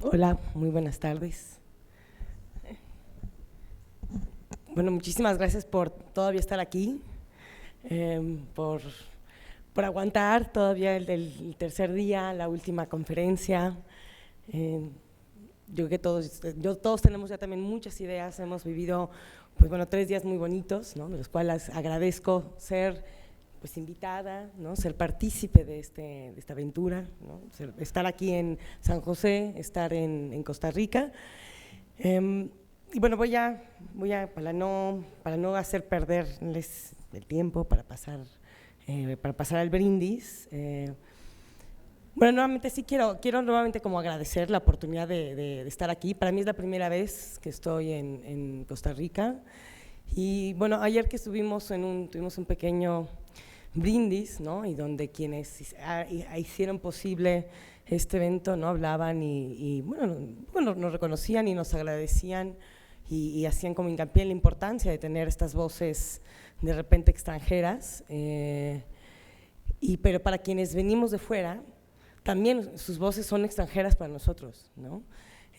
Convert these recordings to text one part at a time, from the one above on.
Hola, muy buenas tardes. Bueno, muchísimas gracias por todavía estar aquí, por aguantar todavía el tercer día, la última conferencia. Yo creo que todos tenemos ya también muchas ideas, hemos vivido, pues bueno, 3 días muy bonitos, ¿no? De los cuales agradezco ser pues invitada, ¿no? Ser partícipe de esta aventura, ¿no? Estar aquí en San José, estar en Costa Rica. Y bueno, para no hacer perderles el tiempo, para pasar al brindis. Bueno, nuevamente sí quiero nuevamente como agradecer la oportunidad de estar aquí. Para mí es la primera vez que estoy en Costa Rica. Y bueno, ayer que tuvimos un pequeño brindis, ¿no? Y donde quienes hicieron posible este evento, ¿no? Hablaban y bueno, nos reconocían y nos agradecían y hacían como hincapié en la importancia de tener estas voces de repente extranjeras, pero para quienes venimos de fuera, también sus voces son extranjeras para nosotros, ¿no?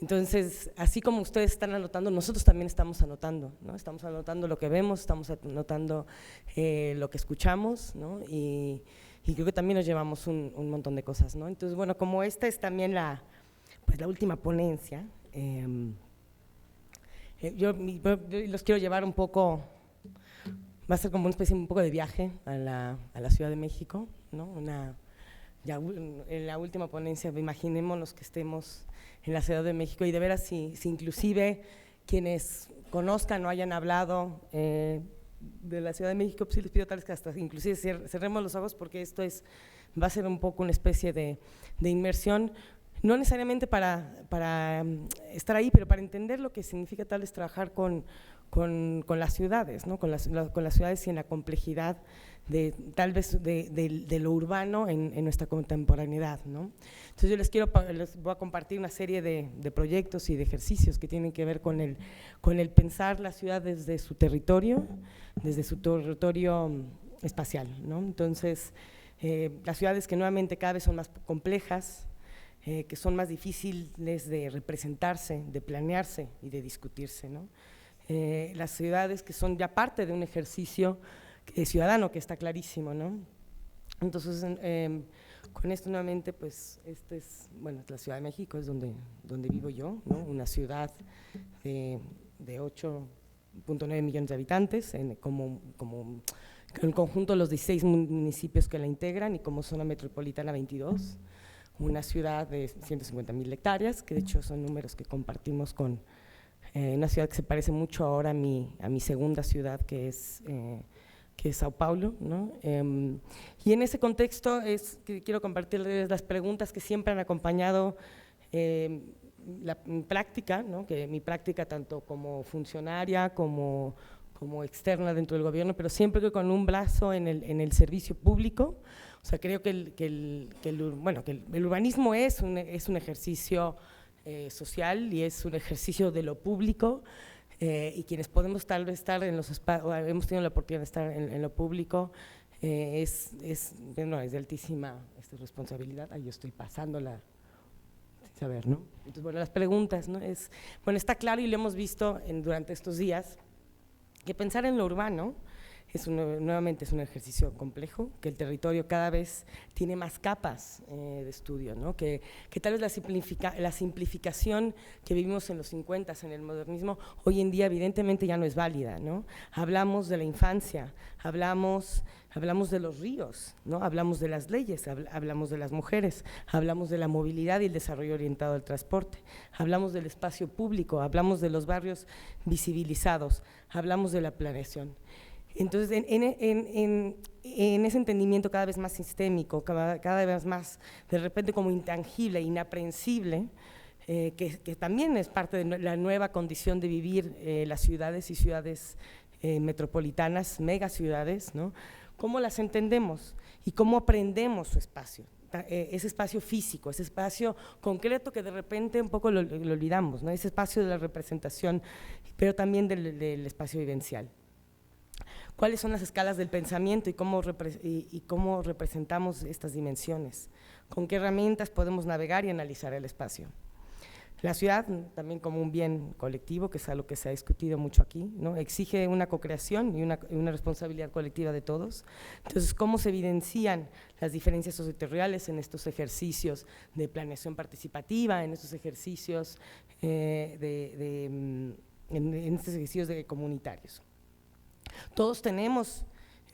Entonces, así como ustedes están anotando, nosotros también estamos anotando, ¿no? Estamos anotando lo que vemos, estamos anotando lo que escuchamos, ¿no? Y creo que también nos llevamos un montón de cosas, ¿no? Entonces, bueno, como esta es también la última ponencia, yo los quiero llevar un poco, va a ser como una especie un poco de viaje a la Ciudad de México, ¿no? Ya en la última ponencia, imaginémonos que estemos en la Ciudad de México y de veras si inclusive quienes conozcan o hayan hablado de la Ciudad de México, pues sí les pido tal vez que hasta inclusive cerremos los ojos porque esto va a ser un poco una especie de inmersión, no necesariamente para estar ahí, pero para entender lo que significa tal vez trabajar con las ciudades, ¿no? con las ciudades y en la complejidad tal vez de lo urbano en nuestra contemporaneidad, ¿no? Entonces yo les voy a compartir una serie de proyectos y de ejercicios que tienen que ver con el pensar la ciudad desde su territorio espacial, ¿no? Entonces las ciudades que nuevamente cada vez son más complejas, que son más difíciles de representarse, de planearse y de discutirse, ¿no? Las ciudades que son ya parte de un ejercicio ciudadano que está clarísimo, ¿no? Entonces, con esto nuevamente, pues, la Ciudad de México es donde vivo yo, ¿no? Una ciudad de 8.9 millones de habitantes, como en conjunto los 16 municipios que la integran y como zona metropolitana 22, una ciudad de 150,000 hectáreas, que de hecho son números que compartimos con una ciudad que se parece mucho ahora a mi segunda ciudad, que es Sao Paulo, ¿no? Y en ese contexto que quiero compartirles las preguntas que siempre han acompañado mi práctica, ¿no? Que mi práctica tanto como funcionaria como externa dentro del gobierno, pero siempre con un brazo en el servicio público. O sea, creo que el urbanismo es un ejercicio social y es un ejercicio de lo público, y quienes podemos tal vez estar en los espacios, hemos tenido la oportunidad de estar en lo público, es de altísima responsabilidad. Ahí yo estoy pasándola sin saber, ¿no? Entonces, bueno, las preguntas, ¿no? Está claro y lo hemos visto durante estos días, que pensar en lo urbano nuevamente es un ejercicio complejo, que el territorio cada vez tiene más capas de estudio, ¿no? Que tal vez la simplificación que vivimos en los 50 en el modernismo, hoy en día evidentemente ya no es válida, ¿no? Hablamos de la infancia, hablamos de los ríos, ¿no? Hablamos de las leyes, hablamos de las mujeres, hablamos de la movilidad y el desarrollo orientado al transporte, hablamos del espacio público, hablamos de los barrios visibilizados, hablamos de la planeación. Entonces, en ese entendimiento cada vez más sistémico, cada vez más de repente como intangible, inaprehensible, que también es parte de la nueva condición de vivir las ciudades y ciudades metropolitanas, megaciudades, ¿no? ¿Cómo las entendemos y cómo aprendemos su espacio? Ese espacio físico, ese espacio concreto que de repente un poco lo olvidamos, ¿no? Ese espacio de la representación, pero también del espacio vivencial. ¿Cuáles son las escalas del pensamiento y cómo representamos estas dimensiones? ¿Con qué herramientas podemos navegar y analizar el espacio? La ciudad, también como un bien colectivo, que es algo que se ha discutido mucho aquí, ¿no? Exige una co-creación y una responsabilidad colectiva de todos. Entonces, ¿cómo se evidencian las diferencias socioterritoriales en estos ejercicios de planeación participativa, en estos ejercicios en estos ejercicios comunitarios? Todos tenemos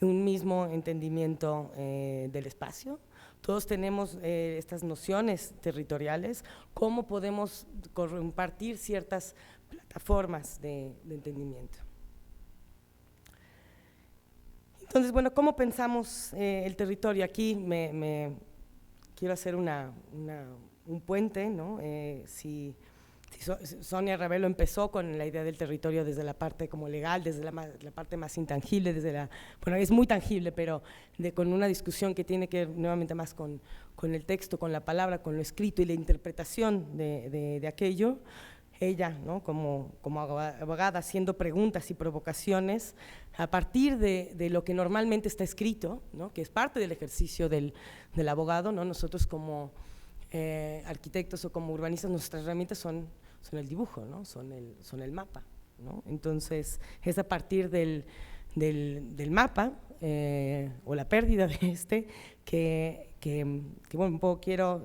un mismo entendimiento del espacio, todos tenemos estas nociones territoriales, cómo podemos compartir ciertas plataformas de entendimiento. Entonces, bueno, ¿cómo pensamos el territorio? Aquí quiero hacer un puente, ¿no? Si Sonia Ravelo empezó con la idea del territorio desde la parte como legal, desde la parte más intangible, bueno, es muy tangible, pero con una discusión que tiene que ver nuevamente más con el texto, con la palabra, con lo escrito y la interpretación de aquello. Ella, ¿no? como abogada, haciendo preguntas y provocaciones a partir de lo que normalmente está escrito, ¿no? Que es parte del ejercicio del abogado, ¿no? Nosotros como arquitectos o como urbanistas, nuestras herramientas son el dibujo, ¿no? son el mapa, ¿no? Entonces, es a partir del mapa o la pérdida de que bueno, un poco quiero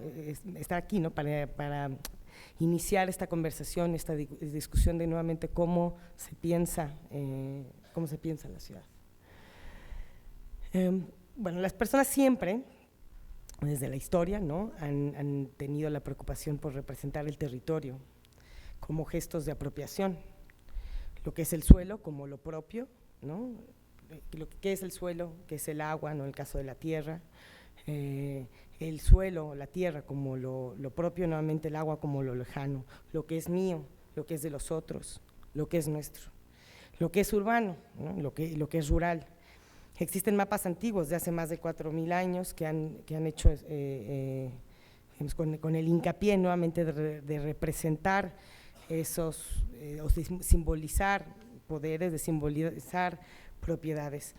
estar aquí, ¿no? para iniciar esta conversación, esta discusión de nuevamente cómo se piensa la ciudad. Bueno, las personas siempre, desde la historia, ¿no? han tenido la preocupación por representar el territorio como gestos de apropiación, lo que es el suelo como lo propio, ¿no? ¿Qué es el suelo? ¿Qué es el agua? ¿No? En el caso de la tierra, el suelo, la tierra como lo propio, nuevamente el agua como lo lejano, lo que es mío, lo que es de los otros, lo que es nuestro, lo que es urbano, ¿no? lo que es rural. Existen mapas antiguos de hace más de 4.000 años que han hecho con el hincapié nuevamente de representar esos, o de simbolizar poderes, de simbolizar propiedades.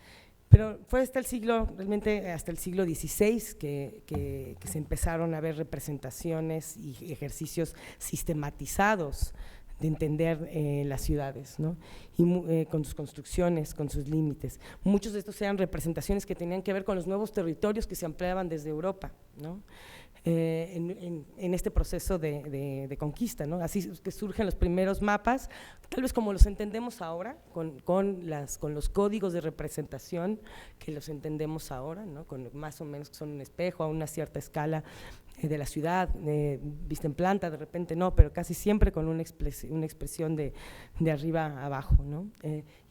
Pero fue realmente hasta el siglo XVI que se empezaron a ver representaciones y ejercicios sistematizados de entender las ciudades, ¿no? Y con sus construcciones, con sus límites. Muchos de estos eran representaciones que tenían que ver con los nuevos territorios que se ampliaban desde Europa, ¿no? En este proceso de conquista, ¿no? Así es que surgen los primeros mapas, tal vez como los entendemos ahora, con los códigos de representación que los entendemos ahora, ¿no? Con más o menos que son un espejo a una cierta escala de la ciudad, vista en planta, de repente no, pero casi siempre con una expresión de arriba a abajo, ¿no?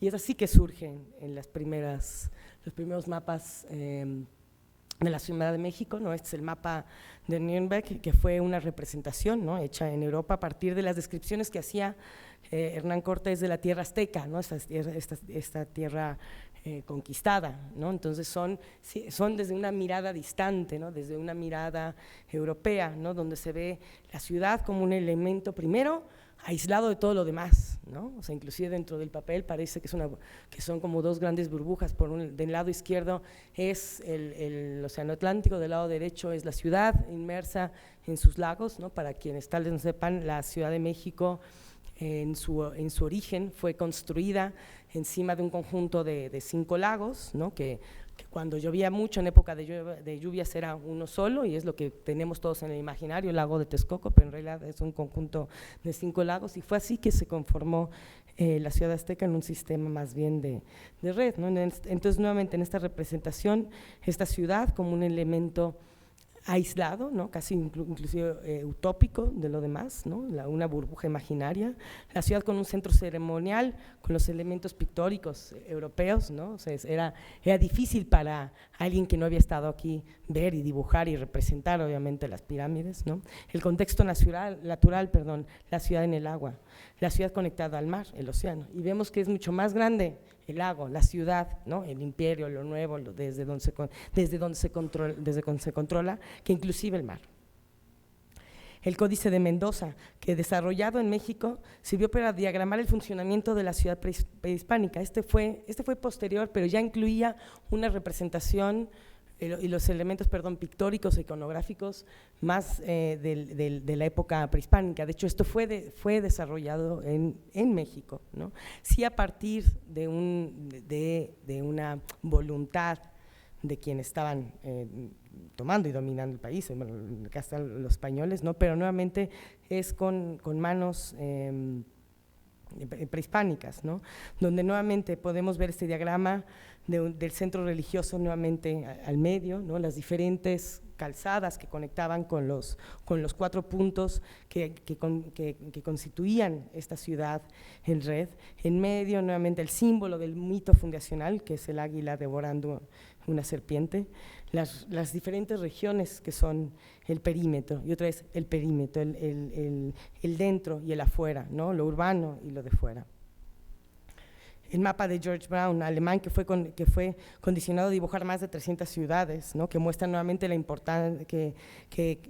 Y es así que surgen en los primeros mapas de la Ciudad de México, ¿no? Este es el mapa de Nuremberg, que fue una representación, ¿no? Hecha en Europa a partir de las descripciones que hacía Hernán Cortés de la tierra azteca, ¿no? Esta tierra conquistada, ¿no? Entonces son desde una mirada distante, ¿no? Desde una mirada europea, ¿no? Donde se ve la ciudad como un elemento primero aislado de todo lo demás, ¿no? O sea, inclusive dentro del papel parece que son como dos grandes burbujas. Del lado izquierdo es el océano Atlántico, del lado derecho es la ciudad inmersa en sus lagos, ¿no? Para quienes tal vez no sepan, la Ciudad de México en su origen fue construida encima de un conjunto de 5 lagos, ¿no? Que cuando llovía mucho en época de lluvias era uno solo, y es lo que tenemos todos en el imaginario, el lago de Texcoco, pero en realidad es un conjunto de 5 lagos, y fue así que se conformó la ciudad azteca en un sistema más bien de red, ¿no? Entonces, nuevamente en esta representación, esta ciudad como un elemento aislado, ¿no? Casi inclusive utópico de lo demás, ¿no? Una burbuja imaginaria, la ciudad con un centro ceremonial, con los elementos pictóricos europeos, ¿no? O sea, era difícil para alguien que no había estado aquí ver y dibujar y representar obviamente las pirámides, ¿no? El contexto natural, la ciudad en el agua, la ciudad conectada al mar, el océano, y vemos que es mucho más grande el lago, la ciudad, ¿no? El imperio, lo nuevo, desde donde se controla, que inclusive el mar. El Códice de Mendoza, que desarrollado en México, sirvió para diagramar el funcionamiento de la ciudad prehispánica. Este fue posterior, pero ya incluía una representación y los elementos, perdón, pictóricos e iconográficos más de la época prehispánica. De hecho, esto fue desarrollado en México, ¿no? Sí, a partir de una voluntad de quienes estaban tomando y dominando el país, bueno, acá están los españoles, ¿no? Pero nuevamente es con manos prehispánicas, ¿no? Donde nuevamente podemos ver este diagrama del centro religioso nuevamente al medio, ¿no? Las diferentes calzadas que conectaban con los 4 puntos que constituían esta ciudad en red. En medio nuevamente el símbolo del mito fundacional, que es el águila devorando una serpiente, las diferentes regiones que son el perímetro, y otra vez el perímetro, el dentro y el afuera, ¿no? Lo urbano y lo de fuera. El mapa de George Brown, alemán, que fue condicionado a dibujar más de 300 ciudades, ¿no? Que muestra nuevamente la importancia, que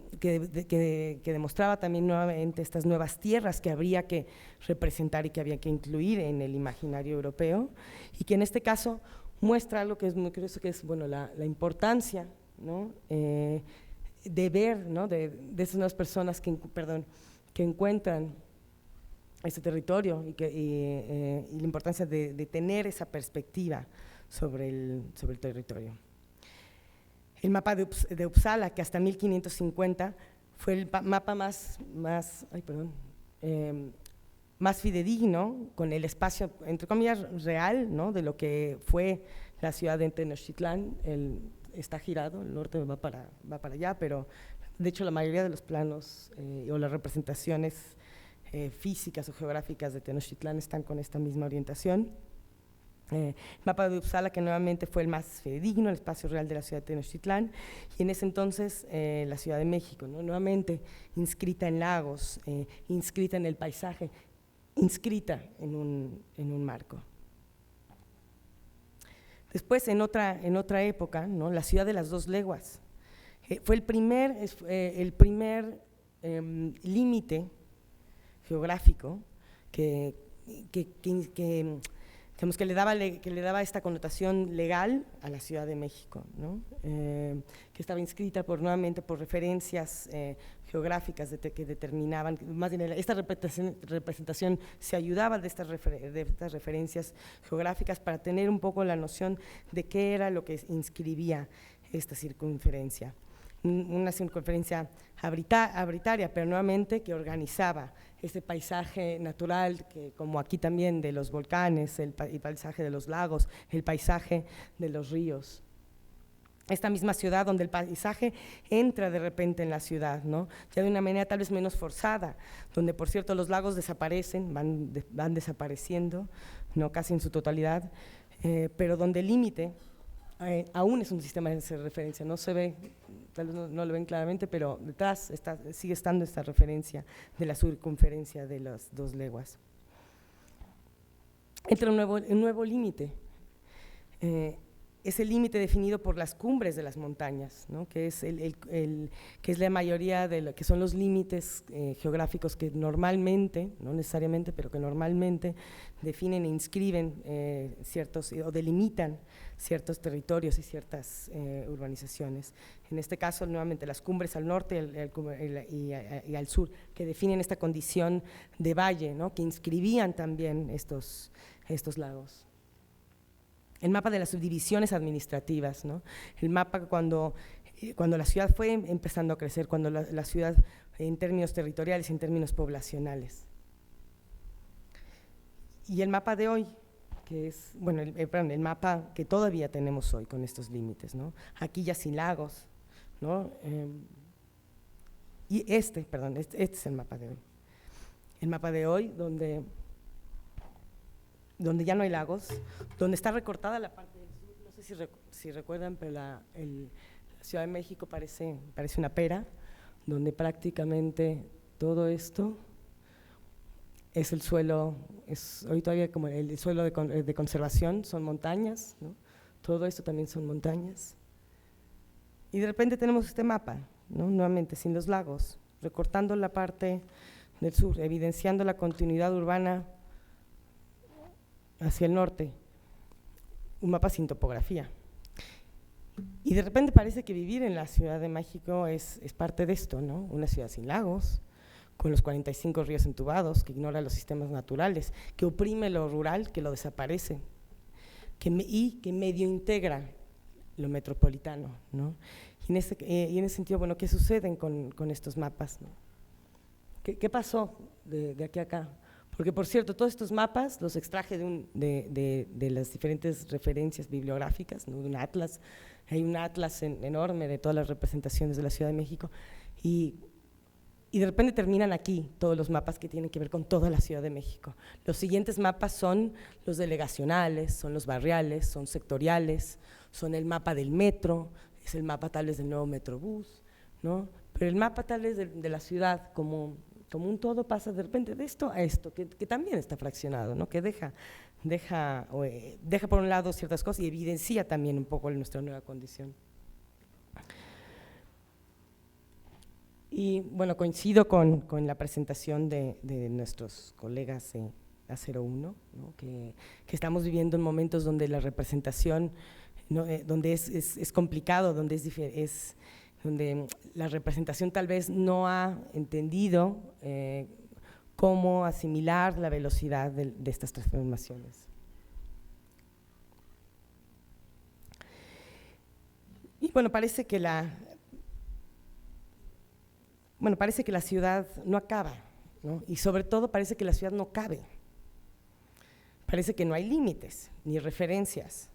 demostraba también nuevamente estas nuevas tierras que habría que representar y que había que incluir en el imaginario europeo, y que en este caso muestra algo que es muy curioso, que es, bueno, la importancia, ¿no? De ver, ¿no? de esas nuevas personas que encuentran este territorio y la importancia de tener esa perspectiva sobre el territorio. El mapa de Uppsala, que hasta 1550 fue el mapa más fidedigno, con el espacio, entre comillas, real, ¿no? De lo que fue la ciudad de Tenochtitlán. Está girado, el norte va para allá, pero de hecho la mayoría de los planos o las representaciones físicas o geográficas de Tenochtitlán están con esta misma orientación. Mapa de Uppsala, que nuevamente fue el más fidedigno, el espacio real de la ciudad de Tenochtitlán, y en ese entonces la Ciudad de México, ¿no? Nuevamente inscrita en lagos, inscrita en el paisaje, inscrita en un marco. Después, en otra época, ¿no? La ciudad de las 2 leguas fue el primer límite geográfico que le daba esta connotación legal a la Ciudad de México, ¿no? Que estaba inscrita nuevamente por referencias geográficas que determinaban, más bien esta representación se ayudaba de estas referencias geográficas para tener un poco la noción de qué era lo que inscribía esta circunferencia. Una circunferencia arbitraria, pero nuevamente que organizaba este paisaje natural, que como aquí también de los volcanes, el paisaje de los lagos, el paisaje de los ríos. Esta misma ciudad donde el paisaje entra de repente en la ciudad, ¿no? Ya de una manera tal vez menos forzada, donde por cierto los lagos desaparecen, van desapareciendo, no casi en su totalidad, pero donde el límite aún es un sistema de referencia, no se ve, tal vez no lo ven claramente, pero detrás sigue estando esta referencia de la circunferencia de las 2 leguas. Entra un nuevo límite, es el límite definido por las cumbres de las montañas, ¿no? Que es que es la mayoría que son los límites geográficos que normalmente, no necesariamente, pero que normalmente definen e inscriben ciertos o delimitan ciertos territorios y ciertas urbanizaciones. En este caso, nuevamente, las cumbres al norte y al sur, que definen esta condición de valle, ¿no? Que inscribían también estos lagos. El mapa de las subdivisiones administrativas, ¿no? El mapa cuando la ciudad fue empezando a crecer, cuando la ciudad en términos territoriales, en términos poblacionales. Y el mapa de hoy, que es, bueno, el mapa que todavía tenemos hoy con estos límites, ¿no? Aquí ya sin lagos, ¿no? Y este es el mapa de hoy. El mapa de hoy donde ya no hay lagos, donde está recortada la parte del sur, no sé si recuerdan, pero la Ciudad de México parece una pera, donde prácticamente todo esto es el suelo, es hoy todavía como el suelo de conservación, son montañas, ¿no? Todo esto también son montañas. Y de repente tenemos este mapa, ¿no? Nuevamente sin los lagos, recortando la parte del sur, evidenciando la continuidad urbana hacia el norte, un mapa sin topografía. Y de repente parece que vivir en la Ciudad de México es parte de esto, ¿no? Una ciudad sin lagos, con los 45 ríos entubados, que ignora los sistemas naturales, que oprime lo rural, que lo desaparece, y que medio integra lo metropolitano, ¿no? Y en ese sentido, bueno, ¿qué suceden con estos mapas, ¿no? ¿Qué pasó de aquí a acá? Porque, por cierto, todos estos mapas los extraje de las diferentes referencias bibliográficas, ¿no? De un atlas. Hay un atlas enorme de todas las representaciones de la Ciudad de México y de repente terminan aquí todos los mapas que tienen que ver con toda la Ciudad de México. Los siguientes mapas son los delegacionales, son los barriales, son sectoriales, son el mapa del metro, es el mapa tal vez del nuevo Metrobús, ¿no? Pero el mapa tal vez de la ciudad como un todo pasa de repente de esto a esto, que también está fraccionado, ¿no? Que deja por un lado ciertas cosas y evidencia también un poco nuestra nueva condición. Y bueno, coincido con la presentación de nuestros colegas de A01, ¿no? que estamos viviendo en momentos donde la representación, ¿no? Donde es complicado, donde donde la representación tal vez no ha entendido cómo asimilar la velocidad de estas transformaciones. Y bueno, parece que la ciudad no acaba, ¿no? Y sobre todo parece que la ciudad no cabe. Parece que no hay límites ni referencias,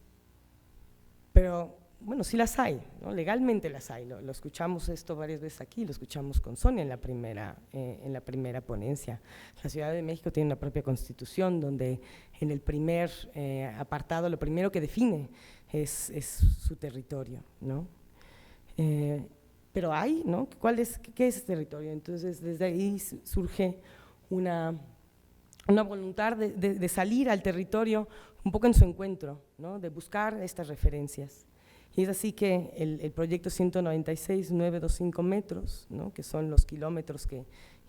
pero bueno, sí las hay, ¿no? Legalmente las hay, lo escuchamos esto varias veces aquí, lo escuchamos con Sonia en la primera ponencia. La Ciudad de México tiene una propia constitución donde en el primer apartado lo primero que define es su territorio, ¿no? Pero hay, ¿no? ¿Qué es ese territorio? Entonces desde ahí surge una voluntad de salir al territorio un poco en su encuentro, ¿no? De buscar estas referencias. Y es así que el proyecto 196,925 metros, ¿no? Que son los kilómetros que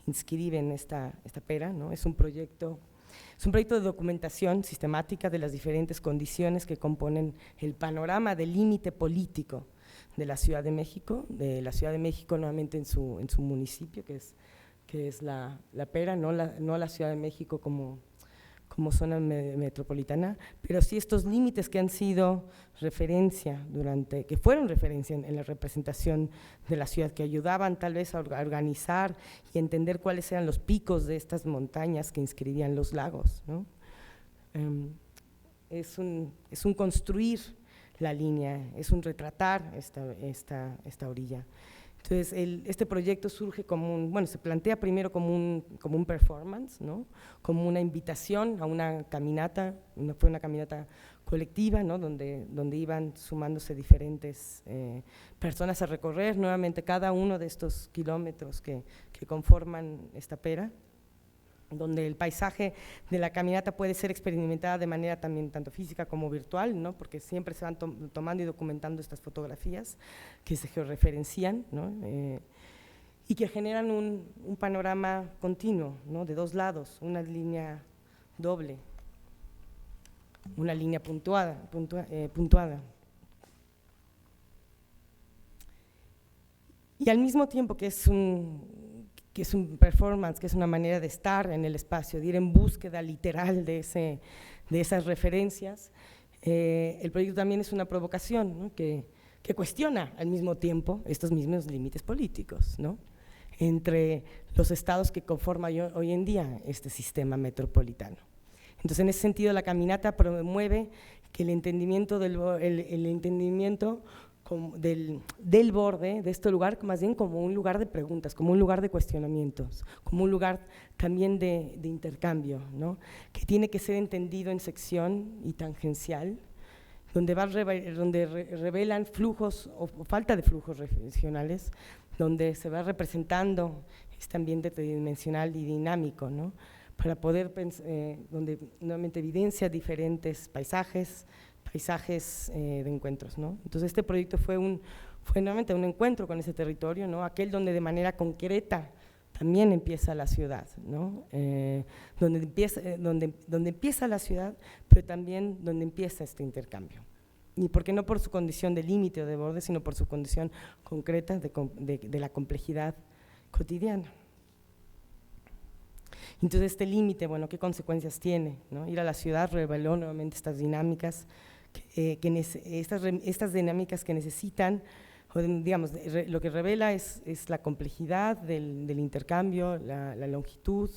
inscriben esta pera, ¿no? Es un proyecto de documentación sistemática de las diferentes condiciones que componen el panorama del límite político de la Ciudad de México, nuevamente en su municipio, que es la pera, no la Ciudad de México como zona metropolitana, pero sí estos límites que han sido referencia que fueron referencia en la representación de la ciudad, que ayudaban tal vez a organizar y entender cuáles eran los picos de estas montañas que inscribían los lagos, ¿no? Es un construir la línea, es un retratar esta orilla. Entonces, este proyecto surge se plantea primero como un performance, ¿no? Como una invitación a una caminata, fue una caminata colectiva, ¿no? Donde iban sumándose diferentes personas a recorrer nuevamente cada uno de estos kilómetros que conforman esta pera, donde el paisaje de la caminata puede ser experimentada de manera también tanto física como virtual, ¿no? Porque siempre se van tomando y documentando estas fotografías que se georreferencian, ¿no? Y que generan un panorama continuo, ¿no? De dos lados, una línea doble, una línea puntuada. Y al mismo tiempo que es un performance, que es una manera de estar en el espacio, de ir en búsqueda literal de esas referencias, el proyecto también es una provocación, ¿no? que cuestiona al mismo tiempo estos mismos límites políticos, ¿no? Entre los estados que conforman hoy en día este sistema metropolitano. Entonces, en ese sentido, la caminata promueve que el entendimiento del borde de este lugar, más bien como un lugar de preguntas, como un lugar de cuestionamientos, como un lugar también de intercambio, ¿no? Que tiene que ser entendido en sección y tangencial, donde revelan flujos o falta de flujos referenciales, donde se va representando este ambiente tridimensional y dinámico, ¿no? Para poder pensar, donde nuevamente evidencia diferentes paisajes de encuentros, ¿no? Entonces este proyecto fue nuevamente un encuentro con ese territorio, ¿no? Aquel donde de manera concreta también empieza la ciudad, ¿no? Donde empieza la ciudad, pero también donde empieza este intercambio, y porque no por su condición de límite o de borde, sino por su condición concreta de la complejidad cotidiana. Entonces, este límite, bueno, ¿qué consecuencias tiene, no? Ir a la ciudad reveló nuevamente estas dinámicas, estas dinámicas que necesitan, digamos, lo que revela es la complejidad del intercambio, la longitud,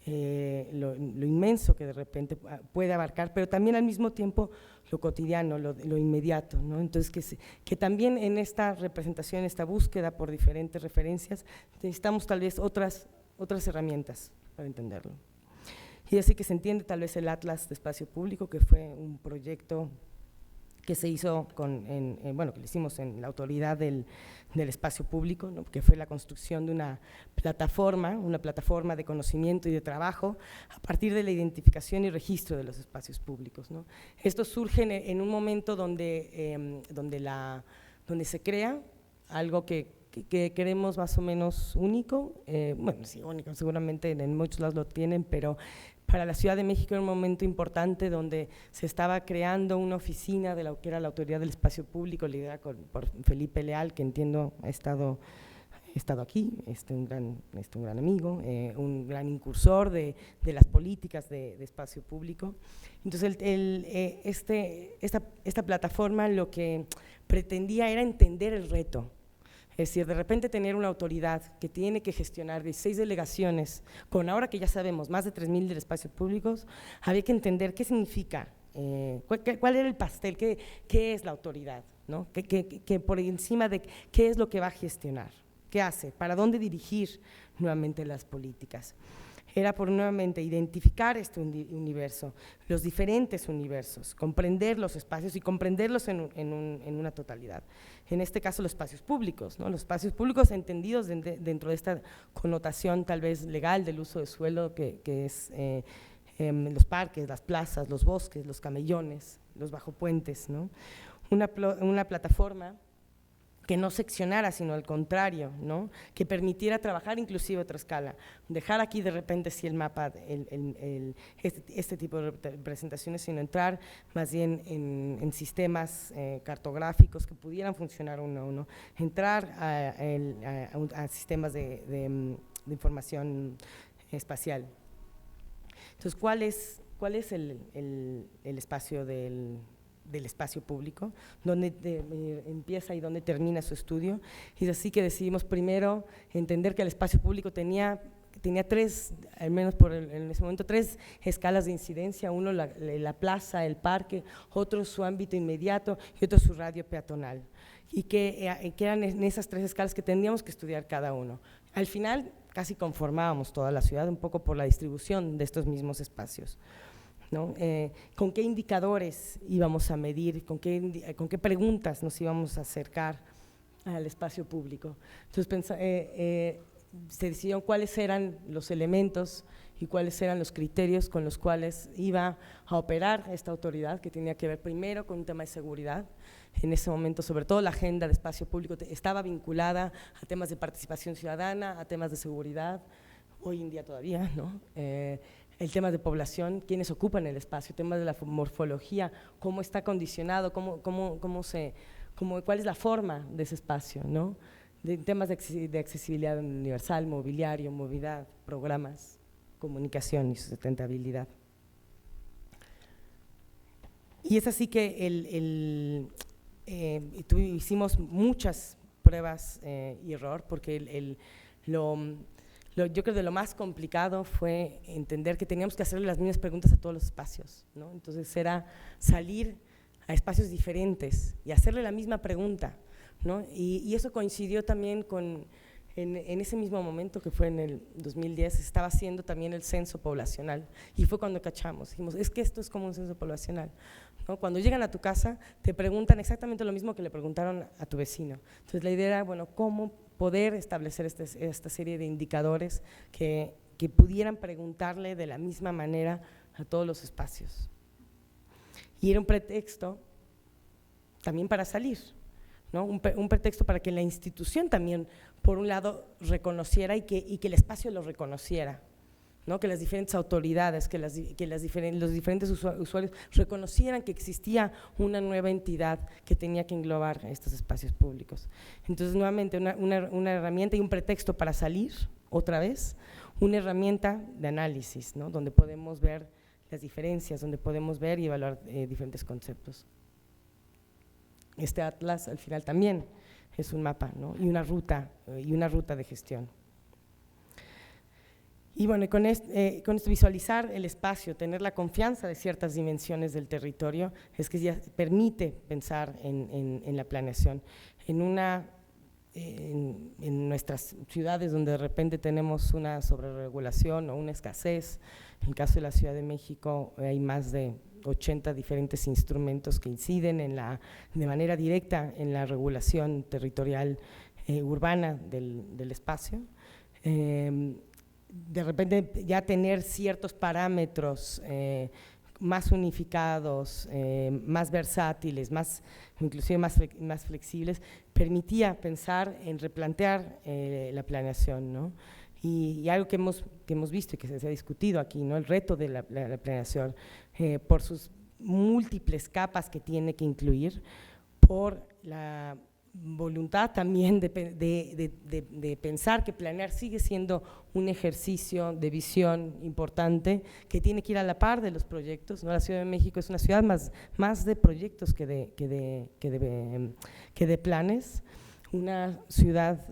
lo inmenso que de repente puede abarcar, pero también al mismo tiempo lo cotidiano, lo inmediato, ¿no? Entonces, que también en esta representación, esta búsqueda por diferentes referencias, necesitamos tal vez otras herramientas para entenderlo. Y así que se entiende tal vez el Atlas de Espacio Público, que fue un proyecto que se hizo bueno, que lo hicimos en la autoridad del espacio público, ¿no? Que fue la construcción de una plataforma de conocimiento y de trabajo a partir de la identificación y registro de los espacios públicos, ¿no? Esto surge en un momento donde se crea algo que queremos más o menos único, bueno, sí, único, seguramente en muchos lados lo tienen, pero para la Ciudad de México era un momento importante donde se estaba creando una oficina de lo que era la Autoridad del Espacio Público, liderada por Felipe Leal, que entiendo ha estado aquí, un gran amigo, un gran incursor de las políticas de espacio público. Entonces, esta plataforma lo que pretendía era entender el reto. Es decir, de repente tener una autoridad que tiene que gestionar 16 delegaciones, con ahora que ya sabemos más de 3.000 de espacios públicos, había que entender qué significa, cuál era el pastel, qué es la autoridad, ¿no? Que por encima de qué es lo que va a gestionar, qué hace, para dónde dirigir nuevamente las políticas. Era por nuevamente identificar este universo, los diferentes universos, comprender los espacios y comprenderlos en una totalidad. En este caso, los espacios públicos, ¿no? Los espacios públicos entendidos dentro de esta connotación tal vez legal del uso de suelo que es los parques, las plazas, los bosques, los camellones, los bajopuentes, ¿no? Una plataforma que no seccionara, sino al contrario, ¿no? Que permitiera trabajar inclusive a otra escala, dejar aquí de repente sí el mapa, este tipo de representaciones, sino entrar más bien en sistemas cartográficos que pudieran funcionar uno a uno, entrar a sistemas de información espacial. Entonces, ¿cuál es el espacio del espacio público, dónde empieza y dónde termina su estudio? Y es así que decidimos primero entender que el espacio público tenía tres, al menos en ese momento, tres escalas de incidencia: uno la plaza, el parque, otro su ámbito inmediato y otro su radio peatonal, y que eran en esas tres escalas que tendríamos que estudiar cada uno. Al final casi conformábamos toda la ciudad un poco por la distribución de estos mismos espacios, ¿no? ¿Con qué indicadores íbamos a medir, con qué preguntas nos íbamos a acercar al espacio público? Entonces se decidieron cuáles eran los elementos y cuáles eran los criterios con los cuales iba a operar esta autoridad, que tenía que ver primero con un tema de seguridad. En ese momento, sobre todo, la agenda de espacio público estaba vinculada a temas de participación ciudadana, a temas de seguridad, hoy en día todavía, ¿no? El tema de población, quiénes ocupan el espacio, temas de la morfología, cómo está condicionado, cuál es la forma de ese espacio, ¿no? De temas de accesibilidad universal, mobiliario, movilidad, programas, comunicación y sustentabilidad. Y es así que hicimos muchas pruebas y error, porque yo creo que lo más complicado fue entender que teníamos que hacerle las mismas preguntas a todos los espacios, ¿no? Entonces era salir a espacios diferentes y hacerle la misma pregunta, ¿no? Y eso coincidió también en ese mismo momento, que fue en el 2010, se estaba haciendo también el censo poblacional, y fue cuando cachamos, dijimos, es que esto es como un censo poblacional, ¿no? Cuando llegan a tu casa te preguntan exactamente lo mismo que le preguntaron a tu vecino. Entonces la idea era, bueno, cómo poder establecer esta serie de indicadores que pudieran preguntarle de la misma manera a todos los espacios. Y era un pretexto también para salir, ¿no? Un pretexto para que la institución también, por un lado, reconociera y que el espacio lo reconociera, ¿no? Que las diferentes autoridades, que los diferentes usuarios reconocieran que existía una nueva entidad que tenía que englobar estos espacios públicos. Entonces, nuevamente, una herramienta y un pretexto para salir otra vez, una herramienta de análisis, ¿no? Donde podemos ver las diferencias, donde podemos ver y evaluar diferentes conceptos. Este atlas al final también es un mapa, ¿no? y una ruta de gestión. Y bueno, con esto visualizar el espacio, tener la confianza de ciertas dimensiones del territorio, es que ya permite pensar en la planeación. En nuestras ciudades donde de repente tenemos una sobreregulación o una escasez, en el caso de la Ciudad de México hay más de 80 diferentes instrumentos que inciden de manera directa en la regulación territorial urbana del espacio. De repente ya tener ciertos parámetros más unificados, más versátiles, inclusive más flexibles, permitía pensar en replantear la planeación, ¿no? Y algo que hemos visto y que se ha discutido aquí, ¿no? El reto de la planeación, por sus múltiples capas que tiene que incluir, por la voluntad también de pensar que planear sigue siendo un ejercicio de visión importante que tiene que ir a la par de los proyectos, ¿no? La Ciudad de México es una ciudad más de proyectos que de planes, una ciudad,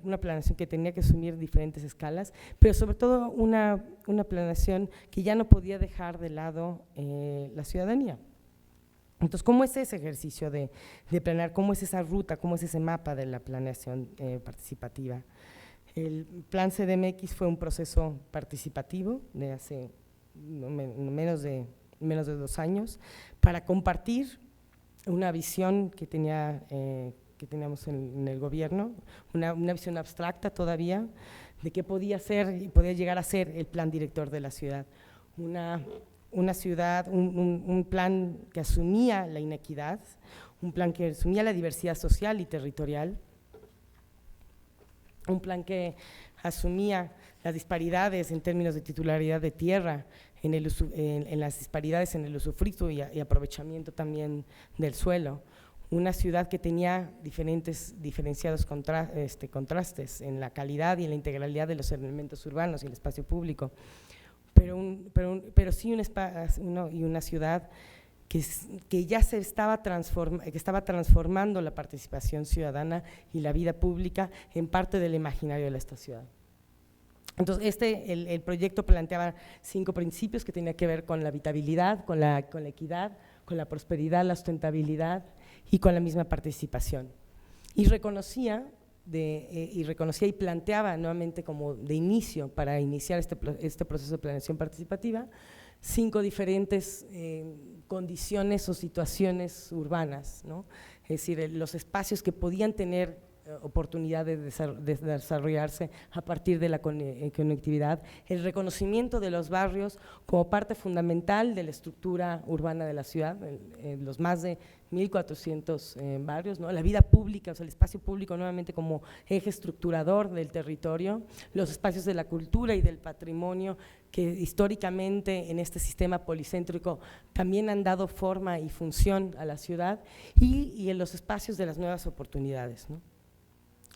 una planeación que tenía que asumir diferentes escalas, pero sobre todo una planeación que ya no podía dejar de lado la ciudadanía. Entonces, ¿cómo es ese ejercicio de planear? ¿Cómo es esa ruta? ¿Cómo es ese mapa de la planeación participativa? El Plan CDMX fue un proceso participativo de hace menos de 2 años para compartir una visión que teníamos en el gobierno, una visión abstracta todavía de qué podía ser y podía llegar a ser el plan director de la ciudad. Una ciudad, un plan que asumía la inequidad, un plan que asumía la diversidad social y territorial, un plan que asumía las disparidades en términos de titularidad de tierra, en las disparidades en el usufructo y aprovechamiento también del suelo, una ciudad que tenía diferenciados contrastes en la calidad y en la integralidad de los elementos urbanos y el espacio público, pero sí una ciudad que ya estaba transformando la participación ciudadana y la vida pública en parte del imaginario de esta ciudad. Entonces, el proyecto planteaba 5 principios que tenían que ver con la habitabilidad, con la equidad, con la prosperidad, la sustentabilidad y con la misma participación. Y reconocía y planteaba nuevamente como de inicio, para iniciar este proceso de planeación participativa, 5 diferentes condiciones o situaciones urbanas, ¿no? Es decir, los espacios que podían tener oportunidad de desarrollarse a partir de la conectividad, el reconocimiento de los barrios como parte fundamental de la estructura urbana de la ciudad, los más de 1.400 barrios, ¿no? La vida pública, o sea, el espacio público nuevamente como eje estructurador del territorio, los espacios de la cultura y del patrimonio que históricamente en este sistema policéntrico también han dado forma y función a la ciudad, y en los espacios de las nuevas oportunidades, ¿no?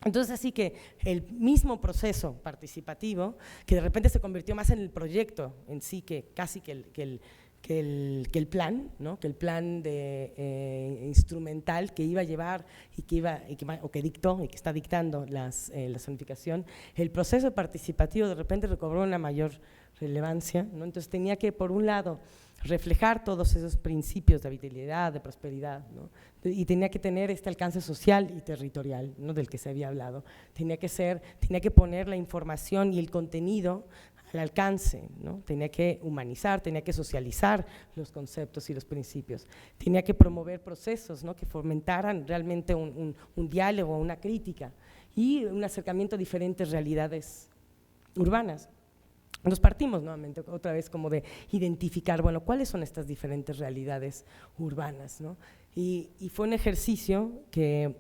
Entonces, así que el mismo proceso participativo, que de repente se convirtió más en el proyecto en sí, que casi que el plan, ¿no? Que el plan instrumental que iba a llevar que dictó y que está dictando la zonificación, el proceso participativo de repente recobró una mayor relevancia, ¿no? Entonces tenía que, por un lado, reflejar todos esos principios de habitabilidad, de prosperidad, ¿no? Y tenía que tener este alcance social y territorial, ¿no? Del que se había hablado. Tenía que poner la información y el contenido al alcance, ¿no? Tenía que humanizar, tenía que socializar los conceptos y los principios, tenía que promover procesos, ¿no? Que fomentaran realmente un diálogo, una crítica y un acercamiento a diferentes realidades urbanas. Nos partimos nuevamente otra vez como de identificar, bueno, cuáles son estas diferentes realidades urbanas, ¿no? Y fue un ejercicio que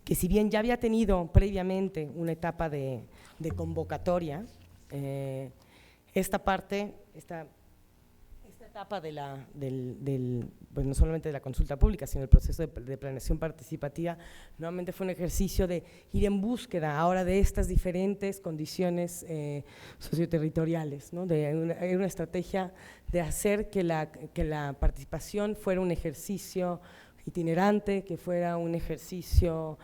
si bien ya había tenido previamente una etapa de convocatoria, esta parte, esta etapa pues no solamente de la consulta pública, sino el proceso de planeación participativa, nuevamente fue un ejercicio de ir en búsqueda ahora de estas diferentes condiciones socioterritoriales, ¿no? Era una estrategia de hacer que la participación fuera un ejercicio itinerante, que fuera un ejercicio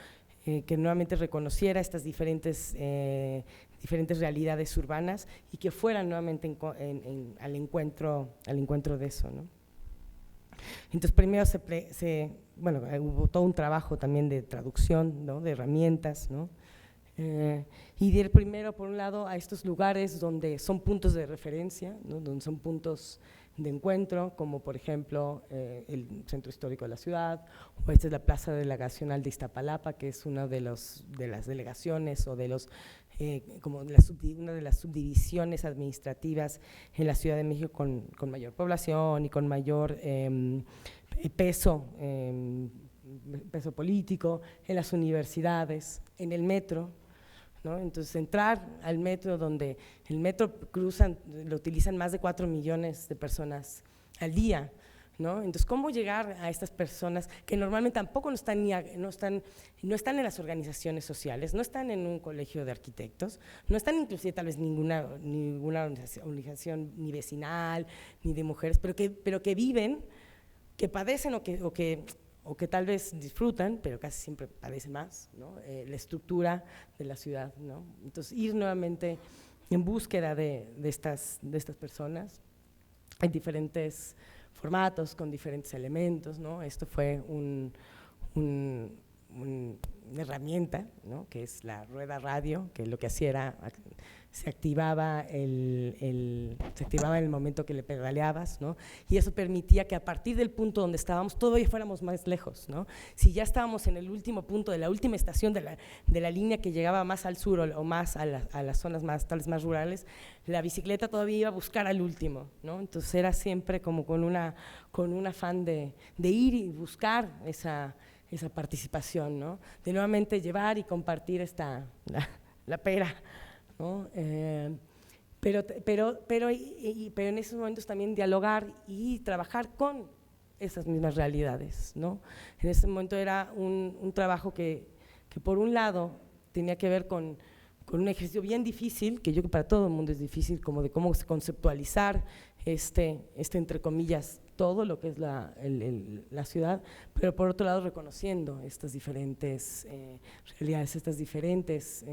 que nuevamente reconociera estas diferentes realidades urbanas y que fueran nuevamente al encuentro de eso, ¿no? Entonces primero hubo todo un trabajo también de traducción, ¿no? De herramientas, ¿no? Y de ir primero por un lado a estos lugares donde son puntos de referencia, ¿no? Donde son puntos de encuentro, como por ejemplo el centro histórico de la ciudad, o esta es la Plaza Delegacional de Iztapalapa, que es una de las delegaciones o de los como una de las subdivisiones administrativas en la Ciudad de México con mayor población y con mayor peso político, en las universidades, en el metro, ¿no? Entonces entrar al metro, donde el metro lo utilizan más de 4 millones de personas al día, ¿no? Entonces, ¿cómo llegar a estas personas que normalmente tampoco no están en las organizaciones sociales, no están en un colegio de arquitectos, no están inclusive tal vez ninguna organización ni vecinal, ni de mujeres, pero que viven, que padecen o que tal vez disfrutan, pero casi siempre padecen más, ¿no? La estructura de la ciudad, ¿no? Entonces, ir nuevamente en búsqueda de estas personas en diferentes formatos, con diferentes elementos, ¿no? Esto fue una herramienta, ¿no? Que es la rueda radio, que lo que hacía era, se activaba en el momento que le pedaleabas, ¿no? Y eso permitía que a partir del punto donde estábamos todavía fuéramos más lejos, ¿no? Si ya estábamos en el último punto de la última estación de la línea que llegaba más al sur o más a las zonas tal vez más rurales, la bicicleta todavía iba a buscar al último, ¿no? Entonces era siempre como con un afán de ir y buscar esa participación, ¿no? De nuevamente llevar y compartir la pera, ¿no? Pero en esos momentos también dialogar y trabajar con esas mismas realidades, ¿no? En ese momento era un trabajo que por un lado tenía que ver con un ejercicio bien difícil, que yo creo que para todo el mundo es difícil, como de cómo conceptualizar entre comillas, todo lo que es la ciudad, pero por otro lado reconociendo estas diferentes realidades, estas diferentes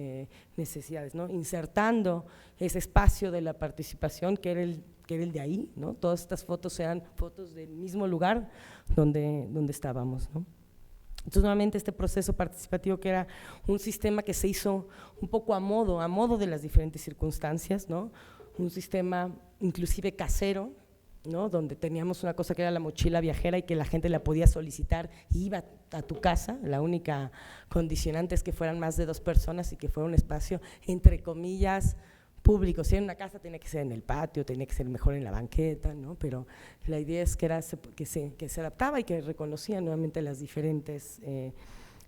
necesidades, ¿no? Insertando ese espacio de la participación que era el de ahí, ¿no? Todas estas fotos sean fotos del mismo lugar donde estábamos, ¿no? Entonces, nuevamente, este proceso participativo, que era un sistema que se hizo un poco a modo de las diferentes circunstancias, ¿no? Un sistema inclusive casero, ¿no? Donde teníamos una cosa que era la mochila viajera y que la gente la podía solicitar y iba a tu casa. La única condicionante es que fueran más de 2 personas y que fuera un espacio, entre comillas, público. Si era una casa, tenía que ser en el patio, tenía que ser mejor en la banqueta, ¿no? Pero la idea es que se adaptaba y que reconocía nuevamente las diferentes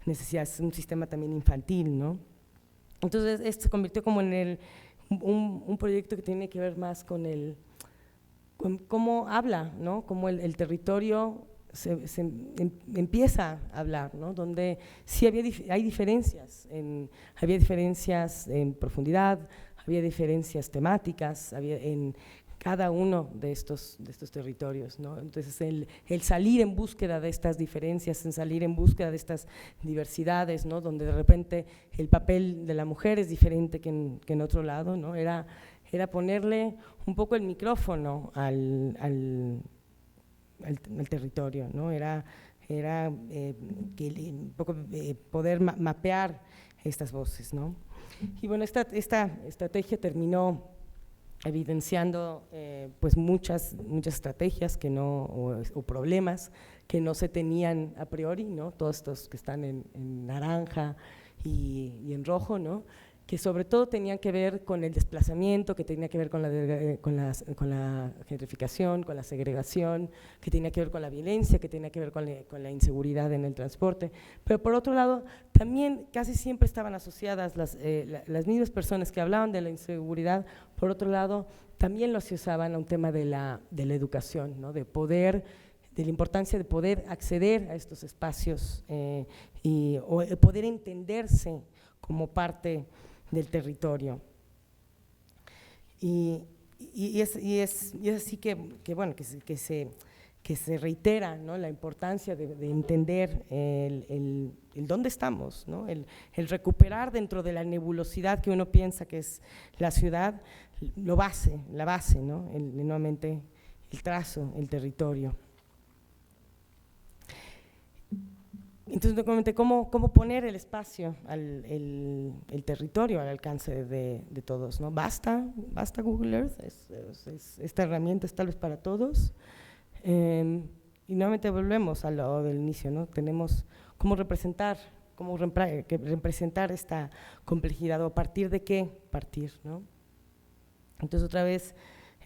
necesidades. Un sistema también infantil, ¿no? Entonces, se convirtió como en un proyecto que tiene que ver más con cómo habla, ¿no? Cómo el territorio empieza a hablar, ¿no? Donde sí hay diferencias, había diferencias en profundidad, había diferencias temáticas, había en cada uno de estos territorios, ¿no? Entonces, el salir en búsqueda de estas diferencias, en salir en búsqueda de estas diversidades, ¿no? Donde de repente el papel de la mujer es diferente que en otro lado, ¿no? Era ponerle un poco el micrófono al territorio, ¿no? Era un poco poder mapear estas voces, ¿no? Y bueno, esta estrategia terminó evidenciando pues muchas estrategias que o problemas que no se tenían a priori, ¿no? Todos estos que están en naranja y en rojo, ¿no? que sobre todo tenían que ver con el desplazamiento, que tenía que ver con la gentrificación, con la segregación, que tenía que ver con la violencia, que tenía que ver con la inseguridad en el transporte. Pero por otro lado, también casi siempre estaban asociadas las mismas personas que hablaban de la inseguridad, por otro lado, también lo asociaban a un tema de la educación, ¿no? De la importancia de poder acceder a estos espacios o poder entenderse como parte del territorio. Y es así que se reitera, ¿no? La importancia de entender el dónde estamos, ¿no? El recuperar dentro de la nebulosidad que uno piensa que es la ciudad, la base, ¿no? Nuevamente el trazo, el territorio. Entonces, nuevamente, ¿cómo poner el espacio, el territorio al alcance de todos, ¿no? ¿Basta Google Earth? Esta herramienta es tal vez para todos. Y nuevamente volvemos a lo del inicio, ¿no? Tenemos cómo representar esta complejidad, o a partir de qué partir, ¿no? Entonces, otra vez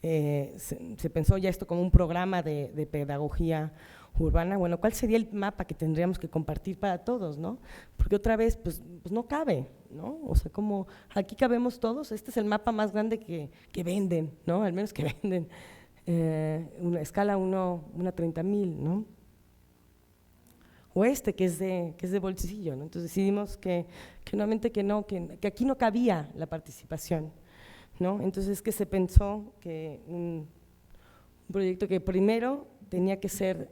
se pensó ya esto como un programa de pedagogía urbana. Bueno, ¿cuál sería el mapa que tendríamos que compartir para todos, ¿no? Porque otra vez, pues no cabe, ¿no? O sea, como aquí cabemos todos, este es el mapa más grande que venden, ¿no? Al menos que venden, una escala 1:30,000, ¿no? O que es de bolsillo, ¿no? Entonces decidimos que nuevamente que aquí no cabía la participación, ¿no? Entonces que se pensó que un proyecto que primero tenía que ser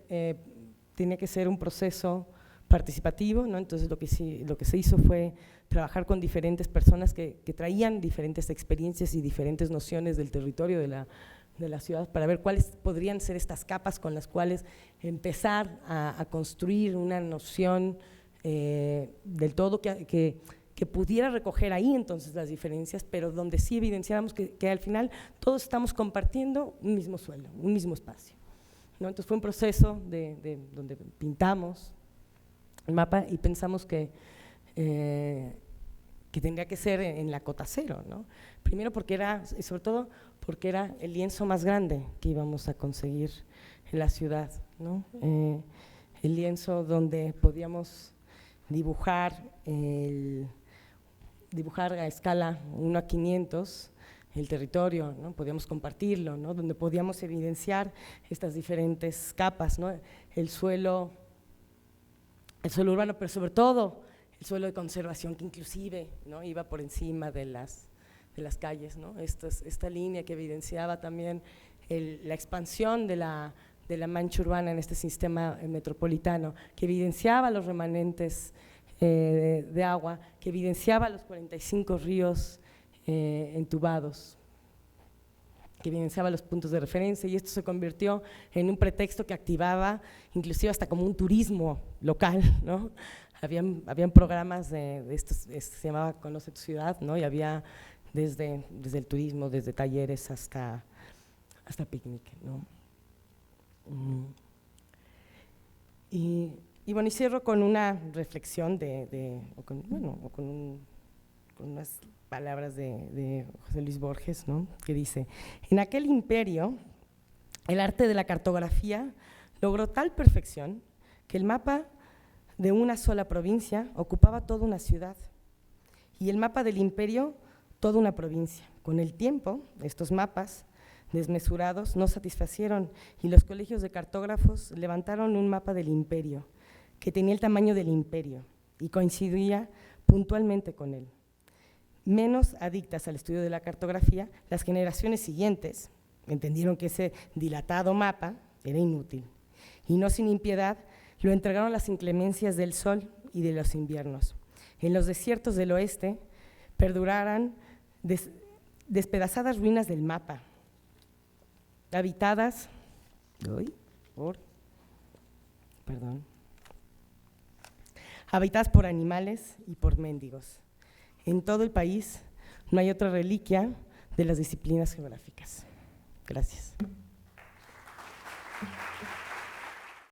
un proceso participativo, ¿no? Entonces lo que se hizo fue trabajar con diferentes personas que traían diferentes experiencias y diferentes nociones del territorio de la ciudad, para ver cuáles podrían ser estas capas con las cuales empezar a construir una noción del todo que pudiera recoger ahí entonces las diferencias, pero donde sí evidenciáramos que al final todos estamos compartiendo un mismo suelo, un mismo espacio, ¿no? Entonces fue un proceso donde pintamos el mapa y pensamos que tendría que ser en la cota cero, ¿no? Primero y sobre todo porque era el lienzo más grande que íbamos a conseguir en la ciudad, ¿no? El lienzo donde podíamos dibujar a escala 1:500 el territorio, ¿no? Podíamos compartirlo, ¿no? Donde podíamos evidenciar estas diferentes capas, ¿no? El suelo urbano, pero sobre todo el suelo de conservación, que inclusive, ¿no? Iba por encima de las calles, ¿no? Esta línea que evidenciaba también la expansión de la mancha urbana en este sistema metropolitano, que evidenciaba los remanentes de agua, que evidenciaba los 45 ríos entubados, que evidenciaba los puntos de referencia, y esto se convirtió en un pretexto que activaba inclusive hasta como un turismo local, ¿no? Habían programas de estos, se llamaba Conoce tu ciudad, ¿no? Y había desde el turismo, desde talleres hasta picnic, ¿no? Y bueno, y cierro con una reflexión con unas palabras de José Luis Borges, ¿no? Que dice: en aquel imperio, el arte de la cartografía logró tal perfección que el mapa de una sola provincia ocupaba toda una ciudad, y el mapa del imperio toda una provincia. Con el tiempo, estos mapas desmesurados no satisfacieron, y los colegios de cartógrafos levantaron un mapa del imperio, que tenía el tamaño del imperio y coincidía puntualmente con él. Menos adictas al estudio de la cartografía, las generaciones siguientes entendieron que ese dilatado mapa era inútil, y no sin impiedad lo entregaron a las inclemencias del sol y de los inviernos. En los desiertos del oeste perdurarán despedazadas ruinas del mapa, habitadas por animales y por mendigos. En todo el país no hay otra reliquia de las disciplinas geográficas. Gracias.